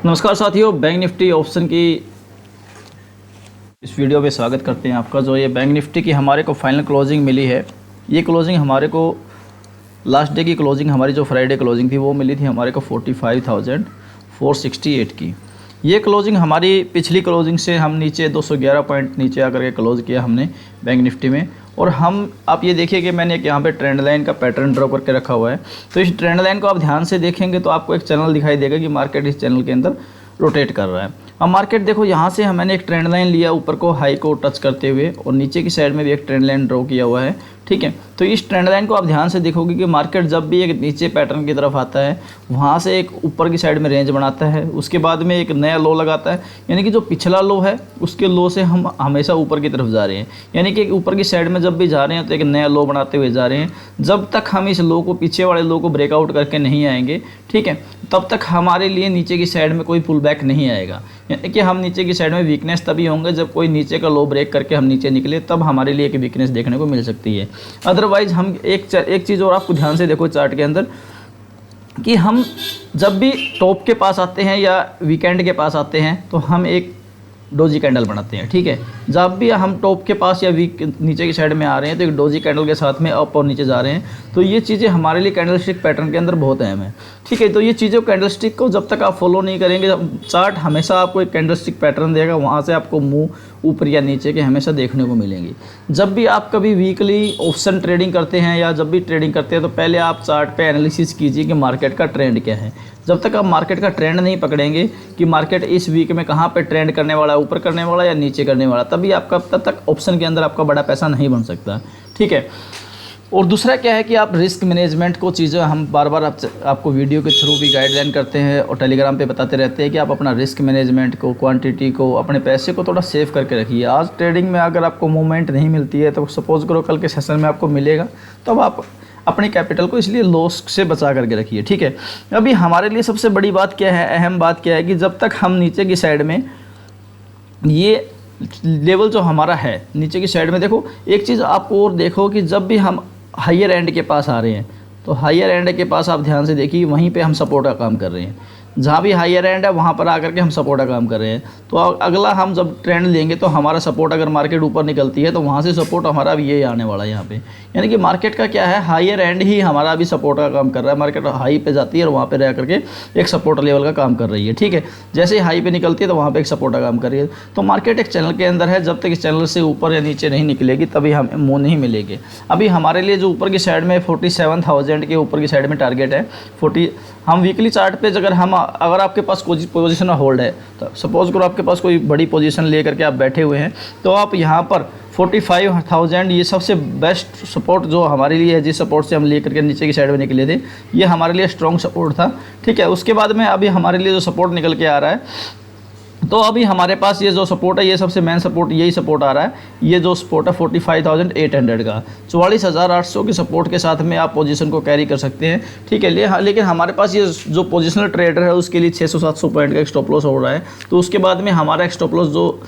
नमस्कार साथियों, bank Nifty option की इस वीडियो में स्वागत करते हैं आपका। जो ये बैंक निफ्टी की हमारे को फाइनल क्लोजिंग मिली है, ये क्लोजिंग हमारे को लास्ट डे की क्लोजिंग, हमारी जो फ्राइडे क्लोजिंग थी वो मिली थी हमारे को 45,468 की। ये क्लोजिंग हमारी पिछली क्लोजिंग से हम नीचे 211 पॉइंट नीचे आकर के क्लोज किया हमने बैंक निफ्टी में। और हम आप ये देखिए कि मैंने एक यहाँ पे ट्रेंड लाइन का पैटर्न ड्रॉ करके रखा हुआ है। तो इस ट्रेंड लाइन को आप ध्यान से देखेंगे तो आपको एक चैनल दिखाई देगा कि मार्केट इस चैनल के अंदर रोटेट कर रहा है। अब मार्केट देखो, यहाँ से मैंने एक ट्रेंड लाइन लिया ऊपर को हाई को टच करते हुए, और नीचे की साइड में भी एक ट्रेंड लाइन ड्रॉ किया हुआ है। ठीक है, तो इस ट्रेंड लाइन को आप ध्यान से देखोगे कि मार्केट जब भी एक नीचे पैटर्न की तरफ आता है, वहाँ से एक ऊपर की साइड में रेंज बनाता है, उसके बाद में एक नया लो लगाता है। यानी कि जो पिछला लो है उसके लो से हम हमेशा ऊपर की तरफ जा रहे हैं। यानी कि ऊपर की साइड में जब भी जा रहे हैं तो एक नया लो बनाते हुए जा रहे हैं। जब तक हम इस लो को, पीछे वाले लो को ब्रेकआउट करके नहीं आएंगे, ठीक है, तब तक हमारे लिए नीचे की साइड में कोई पुल बैक नहीं आएगा। यानी कि हम नीचे की साइड में वीकनेस तभी होंगे जब कोई नीचे का लो ब्रेक करके हम नीचे निकले, तब हमारे लिए एक वीकनेस देखने को मिल सकती है। अदरवाइज हम एक चीज़ और आपको ध्यान से देखो चार्ट के अंदर, कि हम जब भी टॉप के पास आते हैं या वीकेंड के पास आते हैं तो हम एक डोजी कैंडल बनाते हैं। ठीक है, जब भी हम टॉप के पास या नीचे की साइड में आ रहे हैं तो एक डोजी कैंडल के साथ में अप और नीचे जा रहे हैं। तो ये चीज़ें हमारे लिए कैंडलस्टिक पैटर्न के अंदर बहुत अहम है। ठीक है, तो ये चीज़ें कैंडलस्टिक को जब तक आप फॉलो नहीं करेंगे, चार्ट हमेशा आपको एक कैंडलस्टिक पैटर्न देगा, वहाँ से आपको मूव ऊपर या नीचे के हमेशा देखने को मिलेंगी। जब भी आप कभी वीकली ऑप्शन ट्रेडिंग करते हैं या जब भी ट्रेडिंग करते हैं तो पहले आप चार्ट पे एनालिसिस कीजिए कि मार्केट का ट्रेंड क्या है। जब तक आप मार्केट का ट्रेंड नहीं पकड़ेंगे कि मार्केट इस वीक में कहाँ पे ट्रेंड करने वाला है, ऊपर करने वाला या नीचे करने वाला, तभी आपका तब तक ऑप्शन के अंदर आपका बड़ा पैसा नहीं बन सकता। ठीक है, और दूसरा क्या है कि आप रिस्क मैनेजमेंट को चीज़ें हम बार बार आपको वीडियो के थ्रू भी गाइडलाइन करते हैं और टेलीग्राम पे बताते रहते हैं कि आप अपना रिस्क मैनेजमेंट को, क्वांटिटी को, अपने पैसे को थोड़ा सेव करके रखिए। आज ट्रेडिंग में अगर आपको मूवमेंट नहीं मिलती है तो सपोज करो कल के सेशन में आपको मिलेगा, तब आप अपने कैपिटल को इसलिए लॉस से बचा करके रखिए। ठीक है, अभी हमारे लिए सबसे बड़ी बात क्या है, अहम बात क्या है कि जब तक हम नीचे की साइड में ये लेवल जो हमारा है नीचे की साइड में, देखो एक चीज़ आपको और देखो कि जब भी हम हायर एंड के पास आ रहे हैं तो हायर एंड के पास आप ध्यान से देखिए, वहीं पे हम सपोर्ट का काम कर रहे हैं। जहाँ भी हायर एंड है वहाँ पर आकर के हम सपोर्ट का काम कर रहे हैं। तो अगला हम जब ट्रेंड लेंगे तो हमारा सपोर्ट, अगर मार्केट ऊपर निकलती है तो वहाँ से सपोर्ट हमारा भी यही आने वाला है यहाँ पे। यानी कि मार्केट का क्या है, हायर एंड ही हमारा अभी सपोर्ट का काम कर रहा है। मार्केट हाई पे जाती है और वहाँ पे रह करके एक सपोर्ट लेवल का काम कर रही है। ठीक है, जैसे ही हाई पे निकलती है तो वहाँ पे एक सपोर्ट का काम कर रही है। तो मार्केट एक चैनल के अंदर है, जब तक इस चैनल से ऊपर या नीचे नहीं निकलेगी तभी हमें मुँह नहीं मिलेगी। अभी हमारे लिए जो ऊपर की साइड में 47,000 के ऊपर की साइड में टारगेट है 40। हम वीकली चार्ट पे अगर आपके पास कोई पोजीशन होल्ड है, तो सपोज करो आपके पास कोई बड़ी पोजीशन लेकर के आप बैठे हुए हैं, तो आप यहाँ पर 45,000 ये सबसे बेस्ट सपोर्ट जो हमारे लिए है, जिस सपोर्ट से हम लेकर के नीचे की साइड में निकले थे, ये हमारे लिए स्ट्रॉन्ग सपोर्ट था। ठीक है, उसके बाद में अभी हमारे लिए जो सपोर्ट निकल के आ रहा है, तो अभी हमारे पास ये जो सपोर्ट है, ये सबसे मेन सपोर्ट यही सपोर्ट आ रहा है। ये जो सपोर्ट है 45,800 का, 44,800 की सपोर्ट के साथ में आप पोजीशन को कैरी कर सकते हैं। ठीक है, लेकिन हमारे पास ये जो पोजिशनल ट्रेडर है उसके लिए 600-700 पॉइंट का एक स्टॉप लॉस हो रहा है। तो उसके बाद में हमारा एक स्टॉप लॉस जो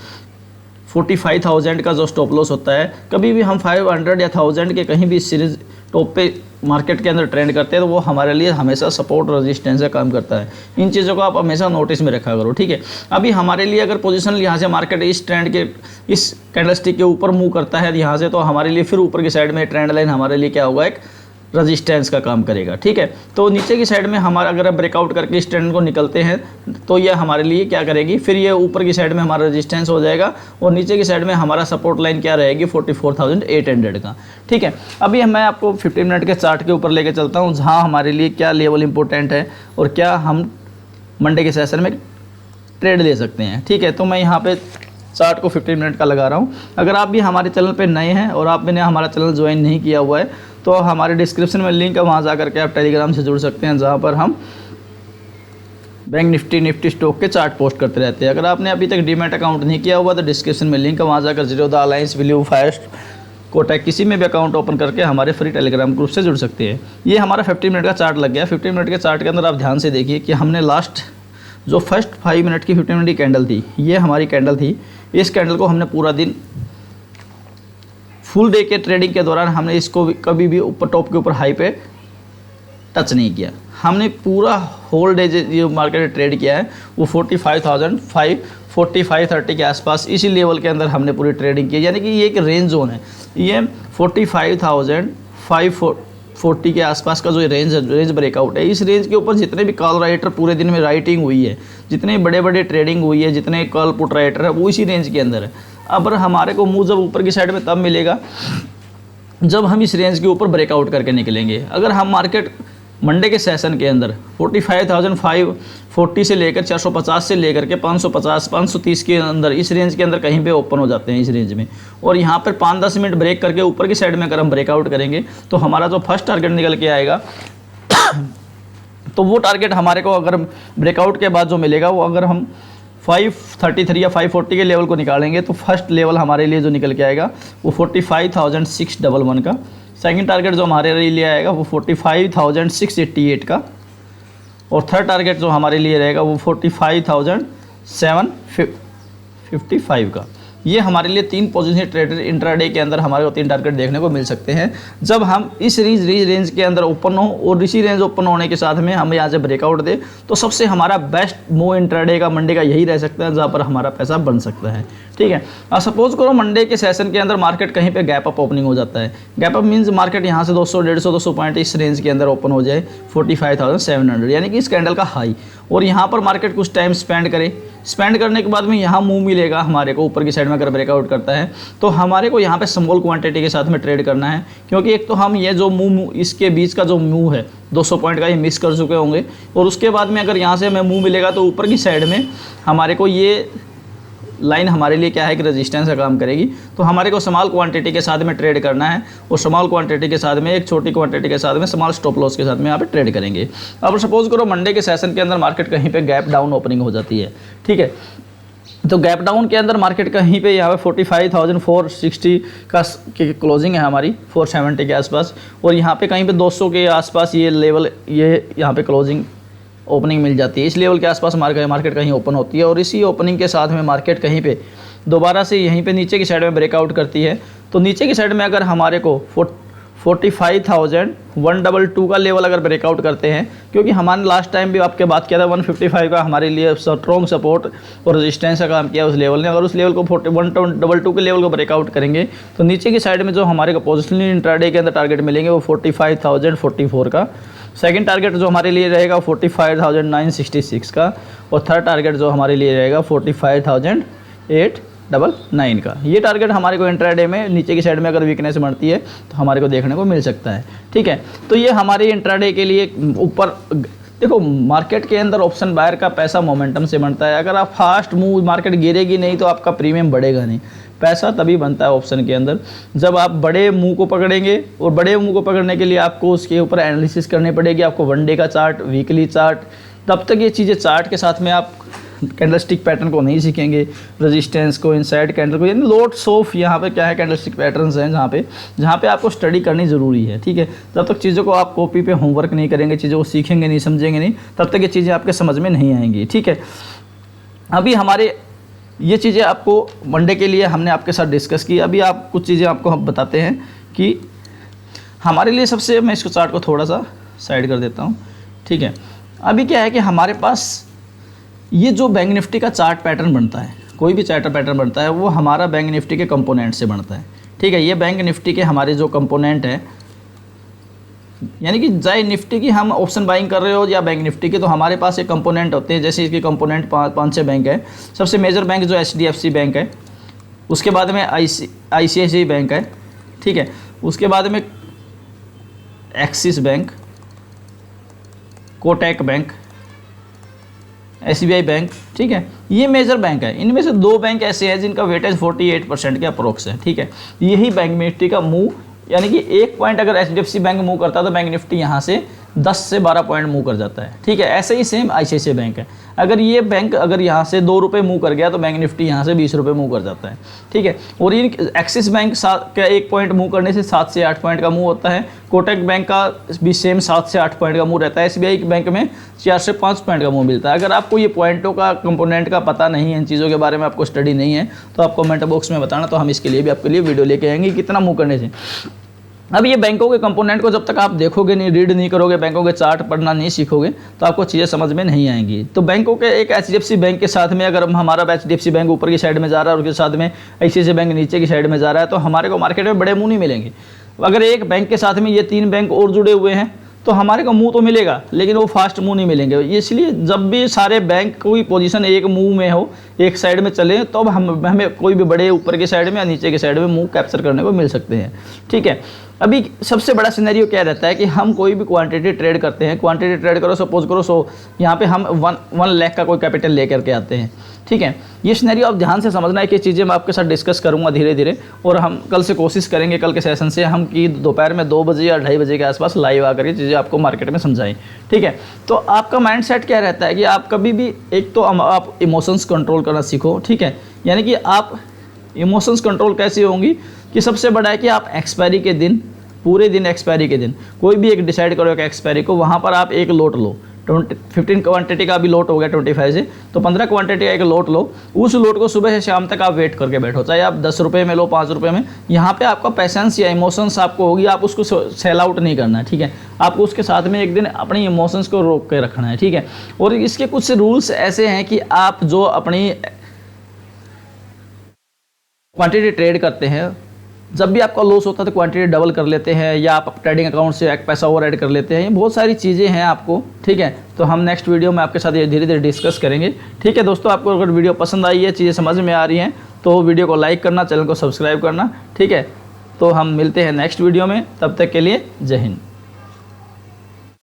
45,000 का जो स्टॉप लॉस होता है, कभी भी हम 500 या 1000 के कहीं भी सीरीज टॉप पे मार्केट के अंदर ट्रेंड करते हैं तो वो हमारे लिए हमेशा सपोर्ट रेजिस्टेंस का काम करता है। इन चीज़ों को आप हमेशा नोटिस में रखा करो। ठीक है, अभी हमारे लिए अगर पोजीशन यहाँ से मार्केट इस ट्रेंड के, इस कैंडलस्टिक के ऊपर मूव करता है यहाँ से, तो हमारे लिए फिर ऊपर की साइड में ट्रेंड लाइन हमारे लिए क्या होगा, एक रेजिस्टेंस का काम करेगा। ठीक है, तो नीचे की साइड में हमारा अगर ब्रेकआउट करके इस ट्रेंड को निकलते हैं तो ये हमारे लिए क्या करेगी, फिर ये ऊपर की साइड में हमारा रेजिस्टेंस हो जाएगा और नीचे की साइड में हमारा सपोर्ट लाइन क्या रहेगी, 44,800 का। ठीक है, अभी मैं आपको 15 मिनट के चार्ट के ऊपर लेके चलता हूँ, जहाँ हमारे लिए क्या लेवल इंपॉर्टेंट है और क्या हम मंडे के सेशन में ट्रेड ले सकते हैं। ठीक है, तो मैं यहाँ पे चार्ट को 15 मिनट का लगा रहा हूँ। अगर आप भी हमारे चैनल पे नए हैं और आपने हमारा चैनल ज्वाइन नहीं किया हुआ है तो हमारे डिस्क्रिप्शन में लिंक है, वहाँ जा करके आप टेलीग्राम से जुड़ सकते हैं, जहाँ पर हम बैंक निफ्टी स्टॉक के चार्ट पोस्ट करते रहते हैं। अगर आपने अभी तक डीमैट अकाउंट नहीं किया हुआ तो डिस्क्रिप्शन में लिंक है, वहाँ जाकर Zerodha, alliance, value, fast, Kotak किसी में भी अकाउंट ओपन करके हमारे फ्री टेलीग्राम ग्रुप से जुड़ सकते हैं। ये हमारा 15 मिनट का चार्ट लग गया। 15 मिनट के चार्ट के अंदर आप ध्यान से देखिए कि हमने लास्ट जो फर्स्ट 5 मिनट की 15 मिनट की कैंडल थी, ये हमारी कैंडल थी। इस कैंडल को हमने पूरा दिन फुल डे के ट्रेडिंग के दौरान हमने इसको कभी भी ऊपर टॉप के ऊपर हाई पे टच नहीं किया। हमने पूरा होल डे जो मार्केट में ट्रेड किया है वो 45,545-30 के आसपास इसी लेवल के अंदर हमने पूरी ट्रेडिंग की, यानी कि ये एक रेंज जोन है। ये 45,540 के आसपास का जो रेंज ब्रेकआउट है, इस रेंज के ऊपर जितने भी कॉल राइटर पूरे दिन में राइटिंग हुई है, जितने बड़े बड़े ट्रेडिंग हुई है, जितने कॉल पुट राइटर है, वो इसी रेंज के अंदर है। अब हमारे को मूव जब ऊपर की साइड में तब मिलेगा जब हम इस रेंज के ऊपर ब्रेकआउट करके निकलेंगे। अगर हम मार्केट मंडे के सेशन के अंदर 45,540 से लेकर 450 से लेकर के 550-530 के अंदर, इस रेंज के अंदर कहीं पे ओपन हो जाते हैं इस रेंज में, और यहाँ पर 5-10 मिनट ब्रेक करके ऊपर की साइड में अगर हम ब्रेकआउट करेंगे तो हमारा जो फर्स्ट टारगेट निकल के आएगा तो वो टारगेट हमारे को अगर ब्रेकआउट के बाद जो मिलेगा वो अगर हम 533 या 540 के लेवल को निकालेंगे तो फर्स्ट लेवल हमारे लिए जो निकल के आएगा वो 45,611 का। सेकंड टारगेट जो हमारे लिए आएगा वो 45,688 का, और थर्ड टारगेट जो हमारे लिए रहेगा वो 45,755 का। ये हमारे लिए 3 पोजीशन ट्रेडर इंट्राडे के अंदर हमारे को 3 टारगेट देखने को मिल सकते हैं। जब हम इस रेंज के अंदर ओपन हो और इसी रेंज ओपन होने के साथ में हम यहाँ से ब्रेकआउट दे तो सबसे हमारा बेस्ट मूव इंट्राडे का मंडे का यही रह सकता है जहाँ पर हमारा पैसा बन सकता है। ठीक है, अब सपोज करो मंडे के सेशन के अंदर मार्केट कहीं पे गैप अप ओपनिंग हो जाता है। गैप अप मींस मार्केट यहाँ से 200, 150, 200 पॉइंट इस रेंज के अंदर ओपन हो जाए 45,700, यानी कि इस कैंडल का हाई, और यहाँ पर मार्केट कुछ टाइम स्पेंड करे। स्पेंड करने के बाद में यहाँ मूव मिलेगा हमारे को ऊपर की साइड में अगर ब्रेकआउट करता है तो हमारे को यहाँ पे स्मॉल क्वांटिटी के साथ में ट्रेड करना है, क्योंकि एक तो हम ये जो मूव इसके बीच का जो मूव है 200 पॉइंट का ये मिस कर चुके होंगे, और उसके बाद में अगर यहाँ से हमें मूव मिलेगा तो ऊपर की साइड में हमारे को ये लाइन हमारे लिए क्या है कि रेजिस्टेंस का काम करेगी। तो हमारे को स्मॉल क्वांटिटी के साथ में ट्रेड करना है, और स्मॉल क्वांटिटी के साथ में एक छोटी क्वांटिटी के साथ में स्मॉल स्टॉप लॉस के साथ में यहाँ पे ट्रेड करेंगे। अब सपोज करो मंडे के सेशन के अंदर मार्केट कहीं पे गैप डाउन ओपनिंग हो जाती है। ठीक है, तो गैप डाउन के अंदर मार्केट कहीं पे यहाँ पे 45,460 का की क्लोजिंग है हमारी 470 के आसपास, और यहाँ पे कहीं पे 200 के आसपास ये लेवल ये यहाँ पे क्लोजिंग ओपनिंग मिल जाती है। इस लेवल के आसपास मार्केट कहीं ओपन होती है, और इसी ओपनिंग के साथ में मार्केट कहीं पे दोबारा से यहीं पे नीचे की साइड में ब्रेकआउट करती है। तो नीचे की साइड में अगर हमारे को 45,122 का लेवल अगर ब्रेकआउट करते हैं, क्योंकि हमारे लास्ट टाइम भी आपके बात किया था 155 का हमारे लिए स्ट्रॉन्ग सपोर्ट और रेजिस्टेंस का काम किया उस लेवल ने। अगर उस लेवल को 4122 के लेवल को ब्रेकआउट करेंगे तो नीचे की साइड में जो हमारे को पोजिशनल इंट्राडे के अंदर टारगेट मिलेंगे वो 45,044 का। सेकंड टारगेट जो हमारे लिए रहेगा 45,966 का, और थर्ड टारगेट जो हमारे लिए रहेगा 45,899 का। ये टारगेट हमारे को इंट्राडे में नीचे की साइड में अगर वीकनेस बढ़ती है तो हमारे को देखने को मिल सकता है। ठीक है, तो ये हमारे इंट्राडे के लिए ऊपर देखो मार्केट के अंदर ऑप्शन बायर का पैसा मोमेंटम से बनता है। अगर आप फास्ट मूव मार्केट गिरेगी नहीं तो आपका प्रीमियम बढ़ेगा नहीं। पैसा तभी बनता है ऑप्शन के अंदर जब आप बड़े मूव को पकड़ेंगे, और बड़े मूव को पकड़ने के लिए आपको उसके ऊपर एनालिसिस करनी पड़ेगी। आपको वन डे का चार्ट, वीकली चार्ट, तब तक ये चीज़ें चार्ट के साथ में आप कैंडलस्टिक पैटर्न को नहीं सीखेंगे, रेजिस्टेंस को, इनसाइड कैंडल को, यानी लोट्स ऑफ यहाँ पे क्या है कैंडलस्टिक पैटर्न्स हैं जहाँ पे आपको स्टडी करनी ज़रूरी है। ठीक है, तब तक चीज़ों को आप कॉपी पे होमवर्क नहीं करेंगे, चीज़ों को सीखेंगे नहीं, समझेंगे नहीं, तब तक ये चीज़ें आपके समझ में नहीं आएंगी। ठीक है, अभी हमारे ये चीज़ें आपको मंडे के लिए हमने आपके साथ डिस्कस की। अभी आप कुछ चीज़ें आपको हम बताते हैं कि हमारे लिए सबसे, मैं इसको चार्ट को थोड़ा सा साइड कर देता हूँ। ठीक है, अभी क्या है कि हमारे पास ये जो बैंक निफ्टी का चार्ट पैटर्न बनता है, कोई भी चार्ट पैटर्न बनता है वो हमारा बैंक निफ्टी के कंपोनेंट से बनता है। ठीक है, ये बैंक निफ्टी के हमारे जो कंपोनेंट हैं, यानी कि चाहे निफ्टी की हम ऑप्शन बाइंग कर रहे हो या बैंक निफ्टी की, तो हमारे पास एक कंपोनेंट होते हैं। जैसे इसके कंपोनेंट 5-6 बैंक है। सबसे मेजर बैंक जो HDFC बैंक है, उसके बाद में ICICI बैंक है। ठीक है, उसके बाद में axis bank, Kotak bank, SBI bank. ठीक है, ये मेजर बैंक है। इनमें से 2 बैंक ऐसे हैं जिनका वेटेज 48% के अप्रोक्स है। ठीक है, यही बैंक निफ्टी का मूव, यानी कि 1 पॉइंट अगर HDFC बैंक मूव करता है तो बैंक निफ्टी यहाँ से 10 से 12 पॉइंट मूव कर जाता है। ठीक है, ऐसे ही सेम ICICI बैंक है। अगर ये बैंक अगर यहाँ से 2 रुपये मूव कर गया तो बैंक निफ्टी यहाँ से 20 रुपये मूव कर जाता है। ठीक है, और ये एक्सिस बैंक का 1 पॉइंट मूव करने से 7 से 8 पॉइंट का मूव होता है। कोटक बैंक का भी सेम 7 से 8 पॉइंट का मूव रहता है। SBI बैंक में 4 से 5 पॉइंट का मूव मिलता है। अगर आपको ये पॉइंटों का कंपोनेंट का पता नहीं है, इन चीज़ों के बारे में आपको स्टडी नहीं है, तो आप कमेंट बॉक्स में बताना, तो हम इसके लिए भी आपके लिए वीडियो लेके आएंगे कितना मूव करने से। अब ये बैंकों के कंपोनेंट को जब तक आप देखोगे नहीं, रीड नहीं करोगे, बैंकों के चार्ट पढ़ना नहीं सीखोगे, तो आपको चीज़ें समझ में नहीं आएंगी। तो बैंकों के एक HDFC बैंक के साथ में अगर हमारा HDFC बैंक ऊपर की साइड में जा रहा है और उसके साथ में ICICI बैंक नीचे की साइड में जा रहा है, तो हमारे को मार्केट में बड़े मुंह नहीं मिलेंगे। अगर एक बैंक के साथ में ये 3 बैंक और जुड़े हुए हैं तो हमारे को मुंह तो मिलेगा, लेकिन वो फास्ट मुंह नहीं मिलेंगे। इसलिए जब भी सारे बैंक कोई पोजीशन एक मुंह में हो, एक साइड में चले, तो अब हमें कोई भी बड़े ऊपर की साइड में या नीचे की साइड में मुंह कैप्चर करने को मिल सकते हैं। ठीक है, अभी सबसे बड़ा सिनेरियो क्या रहता है कि हम कोई भी क्वांटिटी ट्रेड करते हैं। क्वांटिटी ट्रेड करो, सपोज करो यहाँ पे हम 1 लाख का कोई कैपिटल लेकर के आते हैं। ठीक है, ये सिनेरियो आप ध्यान से समझना है कि चीज़ें मैं आपके साथ डिस्कस करूँगा धीरे धीरे, और हम कल से कोशिश करेंगे, कल के सेशन से हम कि दोपहर में 2 बजे या 2:30 बजे के आसपास लाइव आकर के चीज़ें आपको मार्केट में समझाएं। ठीक है, तो आपका माइंड सेट क्या रहता है कि आप कभी भी एक तो आप इमोशंस कंट्रोल करना सीखो। ठीक है, यानी कि आप इमोशंस कंट्रोल कैसे होंगी कि सबसे बड़ा है कि आप एक्सपायरी के दिन, पूरे दिन एक्सपायरी के दिन कोई भी एक डिसाइड करो कि एक्सपायरी को, वहाँ पर आप एक लोट लो। 15 क्वांटिटी का भी लोट हो गया 25 से, तो 15 क्वांटिटी का एक लोट लो। उस लोट को सुबह से शाम तक आप वेट करके बैठो, चाहे आप 10 रुपये में लो, 5 रुपये में। यहाँ पे आपका पैसेंस या इमोशंस आपको होगी, आप उसको सेल आउट नहीं करना है। ठीक है, आपको उसके साथ में एक दिन अपनी इमोशंस को रोक के रखना है। ठीक है, और इसके कुछ रूल्स ऐसे हैं कि आप जो अपनी क्वांटिटी ट्रेड करते हैं, जब भी आपका लॉस होता है तो क्वांटिटी डबल कर लेते हैं, या आप ट्रेडिंग अकाउंट से एक पैसा और ऐड कर लेते हैं। ये बहुत सारी चीज़ें हैं आपको। ठीक है, तो हम नेक्स्ट वीडियो में आपके साथ ये धीरे धीरे डिस्कस करेंगे। ठीक है दोस्तों, आपको अगर वीडियो पसंद आई है, चीज़ें समझ में आ रही हैं, तो वीडियो को लाइक करना, चैनल को सब्सक्राइब करना। ठीक है, तो हम मिलते हैं नेक्स्ट वीडियो में, तब तक के लिए जय हिंद।